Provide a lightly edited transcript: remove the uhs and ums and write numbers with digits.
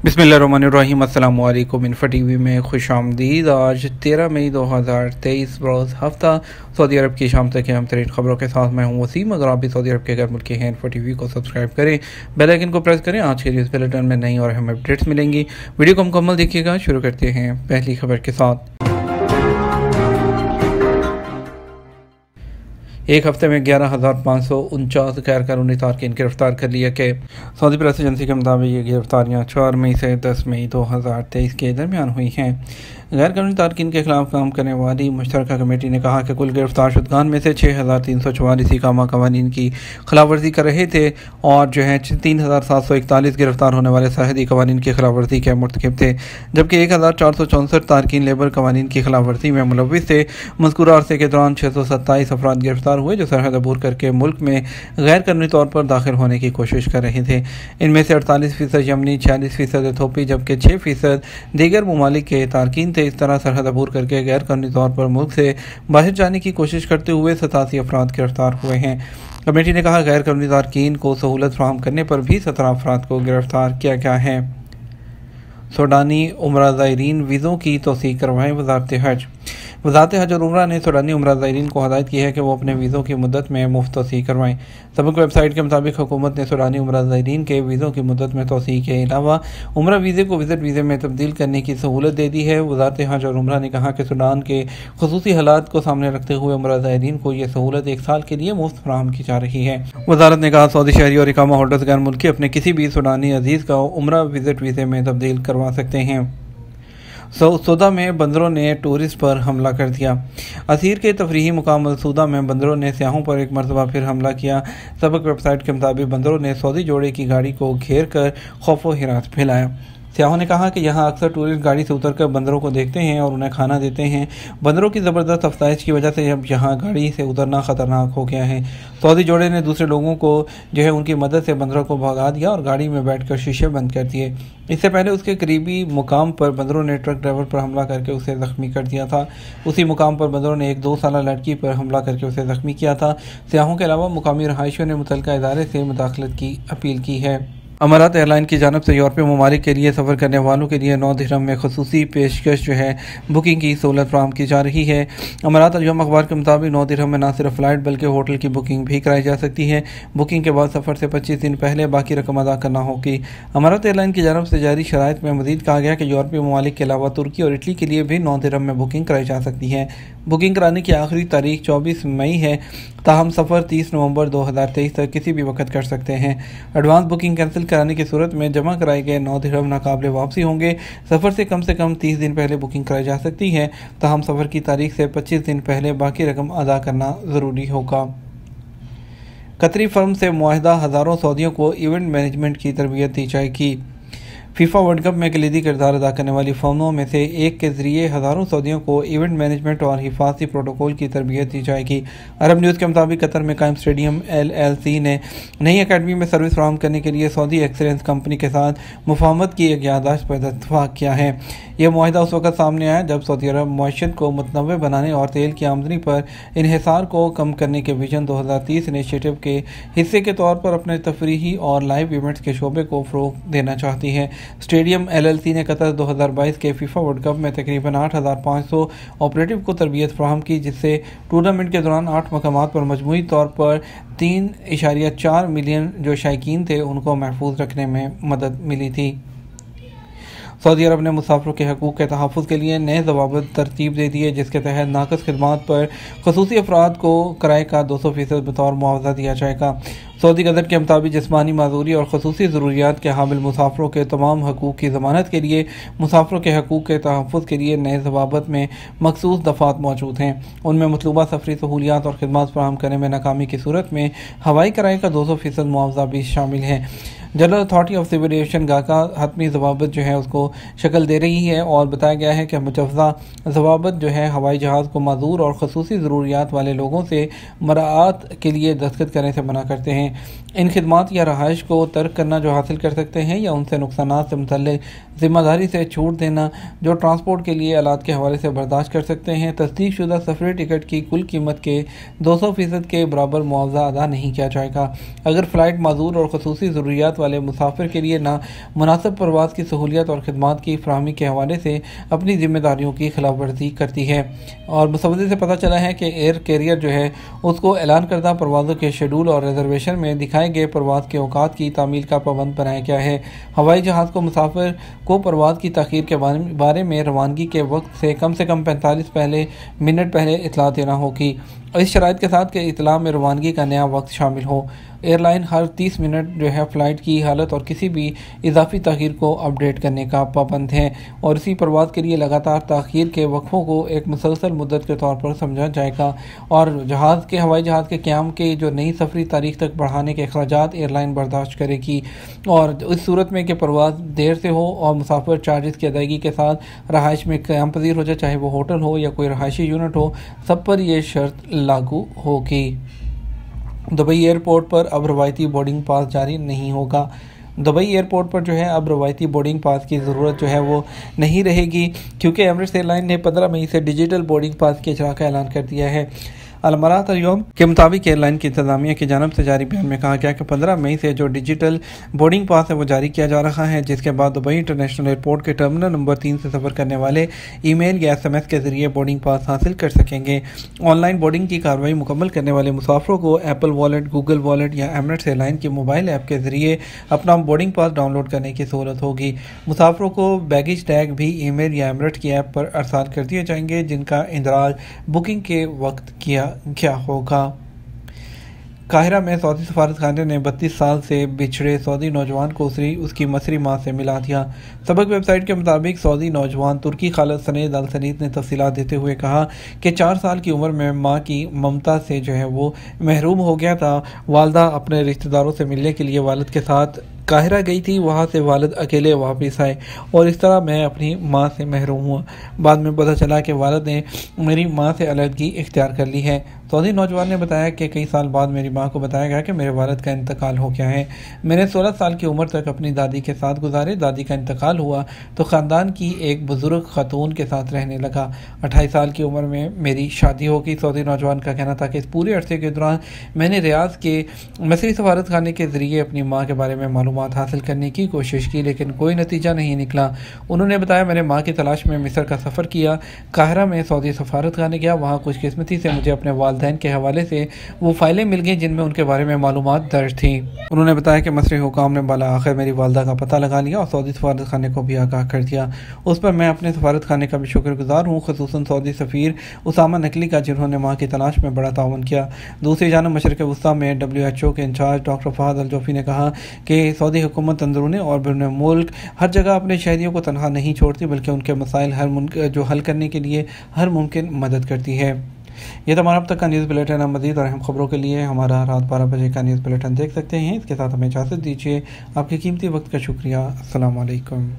बिस्मिल्लाहिर्रहमानिर्रहीम। अस्सलाम वालेकुम। इन्फो टीवी में खुश आमदीद। आज 13 मई 2023 रोज़ हफ्ता सऊदी अरब की शाम तक की अहम तरीन खबरों के साथ मैं हूं वसीम। अगर आप भी सऊदी अरब के घर मुल्क के हैं, इन्फो टीवी को सब्सक्राइब करें, बेल आइकन को प्रेस करें। आज के न्यूज़ बुलेटिन में नई और अहम अपडेट्स मिलेंगी। वीडियो को मुकम्मल देखिएगा। शुरू करते हैं पहली खबर के साथ। एक हफ्ते में 11,549 गैर कानूनी तारकीन गिरफ्तार कर लिया गए। सऊदी प्रेस एजेंसी के मुताबिक ये गिरफ्तारियाँ 4 मई से 10 मई 2023 के दरमियान हुई हैं। गैर कानूनी तारकीन के खिलाफ काम करने वाली मुश्तरका कमेटी ने कहा कि कुल गिरफ्तार शुदगान में से 6,344 इकामा कवानीन की खिलाफ वर्जी कर रहे थे और 3,741 गिरफ्तार होने वाले सरहदी कवानीन की खिलाफ वर्जी के मुर्तकिब थे, जबकि 1,464 तारकीन लेबर कवानीन की खिलाफ वर्जी में मुलव्विस थे। मज़कूरा अरसे के दौरान 627 अफराद गिरफ्तार हुए जो सरहद अबूर करके मुल्क में गैर कानूनी तौर पर दाखिल होने की कोशिश कर रहे थे। इनमें से 48% यमनी, 46% इथोपी, जबकि 6% दीगर ममालिक के तारकीन थे। इस तरह सरहद अबूर करके गैर कानूनी तौर पर मुल्क से बाहर जाने की कोशिश करते हुए 87 अफराद गिरफ्तार हुए हैं। कमेटी ने कहा गैर कानूनी तारकीन को सहूलत फराहम करने पर भी 17 अफराद को गिरफ्तार किया गया है। सूडानी उमरा ज़ायरीन वीज़ों की तौसीक करवाएं। वज़ारत हज और उमरा ने सूडानी उमरा ज़ायरीन को हदायत की है कि वो अपने वीज़ों की मुद्दत में मुफ्त तौसीह करवाएं। सबक वेबसाइट के मुताबिक हुकूमत ने सूडानी उमरा ज़ायरीन के वीज़ों की मुद्दत में तौसीह के अलावा उमरा वीज़े को विज़िट वीज़े में तब्दील करने की सहूलत दे दी है। वज़ारत हज और उमरा ने कहा कि सूडान के खुसूसी हालात को सामने रखते हुए उमरा ज़ायरीन को यह सहूलत 1 साल के लिए मुफ्त फराहम की जा रही है। वज़ारत ने कहा सऊदी शहरी और इकामा होल्डर्स गैर मुल्की अपने किसी भी सूडानी अजीज़ का उमरा विज़िट वीज़े में तब्दील करवा सकते हैं। सऊदा में बंदरों ने टूरिस्ट पर हमला कर दिया। असीर के तफरीही मुकाम सऊदा में बंदरों ने सयाहों पर एक मरतबा फिर हमला किया। सबक वेबसाइट के मुताबिक बंदरों ने सऊदी जोड़े की गाड़ी को घेर कर खौफ व हिरास फैलाया। सयाहों ने कहा कि यहाँ अक्सर टूरिस्ट गाड़ी से उतरकर बंदरों को देखते हैं और उन्हें खाना देते हैं। बंदरों की ज़बरदस्त अफजाइश की वजह से अब यहाँ गाड़ी से उतरना ख़तरनाक हो गया है। सऊदी जोड़े ने दूसरे लोगों को उनकी मदद से बंदरों को भगा दिया और गाड़ी में बैठकर शीशे बंद कर दिए। इससे पहले उसके करीबी मुकाम पर बंदरों ने ट्रक ड्राइवर पर हमला करके उसे ज़ख्मी कर दिया था। उसी मुकाम पर बंदरों ने एक 2 साला लड़की पर हमला करके उसे ज़ख्मी किया था। सयाहों के अलावा मुकामी रहायशियों ने मुतल्लिका इदारे से मुदाखलत की अपील की है। अमारात एयरलाइन की जानब से यूरोपीय ममालिक के लिए सफ़र करने वालों के लिए 9 दिरहम में खसूसी पेशकश बुकिंग की सहूलत फराहम की जा रही है। अमारात अल-यौम अखबार के मुताबिक 9 दिरहम में न सिर्फ फ़्लाइट बल्कि होटल की बुकिंग भी कराई जा सकती है। बुकिंग के बाद सफ़र से 25 दिन पहले बाकी रकम अदा करना होगी। अमारात एयरलाइन की जानब से जारी शराइत में मज़ीद कहा गया कि यूरोपीय ममालिक के अलावा तुर्की और इटली के लिए भी 9 दिरहम में बुकिंग कराई जा सकती है। बुकिंग कराने की आखिरी तारीख 24 मई है, ताहम सफ़र 30 नवंबर 2023 तक किसी भी वक्त कर सकते हैं। एडवांस बुकिंग कैंसिल कराने की सूरत में जमा कराए गए 9 दिरहम नाकाबिले वापसी होंगे। सफ़र से कम 30 दिन पहले बुकिंग कराई जा सकती है, ताहम सफ़र की तारीख से 25 दिन पहले बाकी रकम अदा करना ज़रूरी होगा। कतरी फर्म से मुआहदा हज़ारों सऊदियों को इवेंट मैनेजमेंट की तरबियत दी जाएगी। फीफा वर्ल्ड कप में कलीदी किरदार अदा करने वाली फर्मों में से एक के जरिए हज़ारों सऊदियों को इवेंट मैनेजमेंट और हिफाजती प्रोटोकॉल की तरबियत दी जाएगी। अरब न्यूज़ के मुताबिक कतर में कायम स्टेडियम LLC ने नई अकेडमी में सर्विस फराहम करने के लिए सऊदी एक्सेलेंस कंपनी के साथ मुफाहमत की एक याददाश्त पर इत्तफाक किया है। यह मुआहिदा उस वक्त सामने आया जब सऊदी अरब मईशत को मुतनव्वे बनाने और तेल की आमदनी पर इन्हिसार को कम करने के विजन 2030 इनिशिएटिव के हिस्से के तौर पर अपने तफरीही और लाइव इवेंट्स के शोबे को फ़रोग़ देना चाहती है। स्टेडियम LLC ने कतर 2022 के फीफा वर्ल्ड कप में तकरीबन 8,500 ऑपरेटिव को तरबियत फराहम की, जिससे टूर्नामेंट के दौरान 8 मकामात पर मजमूई तौर पर 3.4 मिलियन जो शायकीन थे उनको महफूज रखने में मदद मिली थी। सऊदी अरब ने मुसाफिरों के हकूक़ के तहफ़्फ़ुज़ के लिए नए ज़वाबित तरतीब दे दिए, जिसके तहत नाक़िस खिदमात पर ख़ुसूसी अफराद को किराए का 200% बतौर मुआवजा दिया जाएगा। सऊदी गज़ट के मुताबिक जिस्मानी माजूरी और ख़ुसूसी ज़रूरियात के हामिल मुसाफिरों के तमाम हकूक़ की ज़मानत के लिए मुसाफिरों के हकूक़ के तहफ़्फ़ुज़ के लिए नए ज़वाबित में मखसूस दफ़ात मौजूद हैं। उनमें मतलूबा सफरी सहूलियात और खिदमात फराहम करने में नाकामी की सूरत में हवाई किराए का 200% मुआवजा भी शामिल है। General Authority of Civil Aviation गाका हतमी ज़वाबित उसको शक्ल दे रही है और बताया गया है कि मुजव्वज़ा ज़वाबित हवाई जहाज़ को माज़ूर और ख़ुसूसी ज़रूरियात वाले लोगों से मराआत के लिए दस्तखत करने से मना करते हैं। इन खिदमात या रहाइश को तर्क करना जो हासिल कर सकते हैं या उनसे नुकसानात से मुतल्लिक़ ज़िम्मेदारी से छूट देना जो ट्रांसपोर्ट के लिए आलात के हवाले से बर्दाश्त कर सकते हैं। तस्दीक शुदा सफरी टिकट की कुल कीमत के 200% के बराबर मुआवजा अदा नहीं किया जाएगा। अगर फ़्लाइट माज़ूर और ख़ुसूसी ज़रूरियात वाले मुसाफिर के लिए ना मुनासिब प्रवास की सहूलियत और खिदमात की फराहमी के हवाले से अपनी जिम्मेदारियों की खिलाफवर्जी करती है। और मुसव्वदे से पता चला है कि एयर कैरियर जो है उसको ऐलान करदा परवाज़ों के शेड्यूल और रिजर्वेशन में दिखाए गए परवाज़ के औकात की तामील का पाबंद बनाया गया है। हवाई जहाज़ को मुसाफिर को परवाज़ की तख़ीर के बारे में रवानगी के वक्त से कम 45 मिनट पहले इतला देना होगी। इस शराइत के साथ कि इतला में रवानगी का नया वक्त शामिल हो। एयरलाइन हर 30 मिनट जो है फ़्लाइट की हालत और किसी भी इजाफी तख़ीर को अपडेट करने का पाबंद है और इसी परवाज़ के लिए लगातार तख़ीर के वक्फ़ों को एक मुसलसल मुद्दत के तौर पर समझा जाएगा और हवाई जहाज़ के क़याम के जो नई सफरी तारीख तक बढ़ाने के अखराजात एयरलाइन बर्दाश्त करेगी। और इस सूरत में कि परवाज़ देर से हो और मुसाफिर चार्जेस की अदायगी के साथ रहाइश में क़याम पज़ीर हो जाए, चाहे वो होटल हो या कोई रहायशी यूनिट हो, सब पर यह शर्त लागू होगी। दुबई एयरपोर्ट पर अब रवायती बोर्डिंग पास जारी नहीं होगा। दुबई एयरपोर्ट पर जो है अब रवायती बोर्डिंग पास की ज़रूरत जो है वो नहीं रहेगी, क्योंकि एमिरेट्स एयरलाइन ने 15 मई से डिजिटल बोर्डिंग पास के इजरा का ऐलान कर दिया है। अलमरात अल-यौम के मुताबिक एयरलाइन की इंतजामिया की जानब से जारी बयान में कहा गया कि 15 मई से जो डिजिटल बोर्डिंग पास है वो जारी किया जा रहा है, जिसके बाद दुबई इंटरनेशनल एयरपोर्ट के टर्मिनल नंबर 3 से सफ़र करने वाले ईमेल या SMS के जरिए बोर्डिंग पास हासिल कर सकेंगे। ऑनलाइन बोर्डिंग की कार्रवाई मुकम्मल करने वाले मुसाफिरों को एप्पल वॉलेट, गूगल वॉलेट या एमिरेट्स एयरलाइन की मोबाइल ऐप के जरिए अपना बोर्डिंग पास डाउनलोड करने की सहूलत होगी। मुसाफिरों को बैगेज टैग भी ईमेल या एमिरेट्स की ऐप पर अरसाल कर दिए जाएंगे, जिनका इंदराज बुकिंग के वक्त किया क्या होगा। काहिरा में सऊदी सफारत खाने ने 32 साल से बिछड़े सऊदी नौजवान को उसकी मसरी माँ से मिला दिया। सबक वेबसाइट के मुताबिक सऊदी नौजवान तुर्की खालिद सनेद अल सनीद ने तफसीलात देते हुए कहा कि 4 साल की उम्र में माँ की ममता से जो है वो महरूम हो गया था। वालदा अपने रिश्तेदारों से मिलने के लिए वालिद के साथ काहिरा गई थी, वहाँ से वालिद अकेले वापस आए और इस तरह मैं अपनी माँ से महरूम हुआ। बाद में पता चला कि वालिद ने मेरी माँ से अलहदगी इख्तियार कर ली है। सऊदी नौजवान ने बताया कि कई साल बाद मेरी माँ को बताया गया कि मेरे वालिद का इंतकाल हो गया है। मैंने 16 साल की उम्र तक अपनी दादी के साथ गुजारे। दादी का इंतकाल हुआ तो ख़ानदान की एक बुज़ुर्ग खातून के साथ रहने लगा। 28 साल की उम्र में मेरी शादी हो गई। सऊदी नौजवान का कहना था कि इस पूरे अरसे के दौरान मैंने रियाज के मसरी सफारत खाने के ज़रिए अपनी माँ के बारे में मालूमात हासिल करने की कोशिश की, लेकिन कोई नतीजा नहीं निकला। उन्होंने बताया मैंने माँ की तलाश में मिस्र का सफ़र किया, काहिरा में सऊदी सफारत खाने गया। वहाँ खुशकिस्मती से मुझे अपने वालिदैन के हवाले से वो फाइलें मिल गई जिनमें उनके बारे में मालूमात दर्ज थी। उन्होंने बताया कि मसरी हुकाम ने बाला आखिर मेरी वालदा का पता लगा लिया और सऊदी सफारत खाने को भी आगाह कर दिया। उस पर मैं अपने सफारत खाने का भी शुक्रगुजार हूँ, खुसूसन सऊदी सफ़ीर उसामा नकली का, जिन्होंने माँ की तलाश में बड़ा ताउन किया। दूसरी जानब मशरक़ वस्ता में WHO के इंचार्ज डॉक्टर फहद अल जोफ़ी ने कहा कि सऊदी हुकूमत अंदरूनी और बैरून मुल्क हर जगह अपने शहरियों को तनहा नहीं छोड़ती, बल्कि उनके मसाइल हल करने के लिए हर मुमकिन मदद करती है। ये तमाम अब तक का न्यूज़ बुलेटिन। मज़ीद और अहम खबरों के लिए हमारा रात 12 बजे का न्यूज़ बुलेटिन देख सकते हैं। इसके साथ हमें इजाज़त दीजिए। आपके कीमती वक्त का शुक्रिया। अस्सलाम वालेकुम।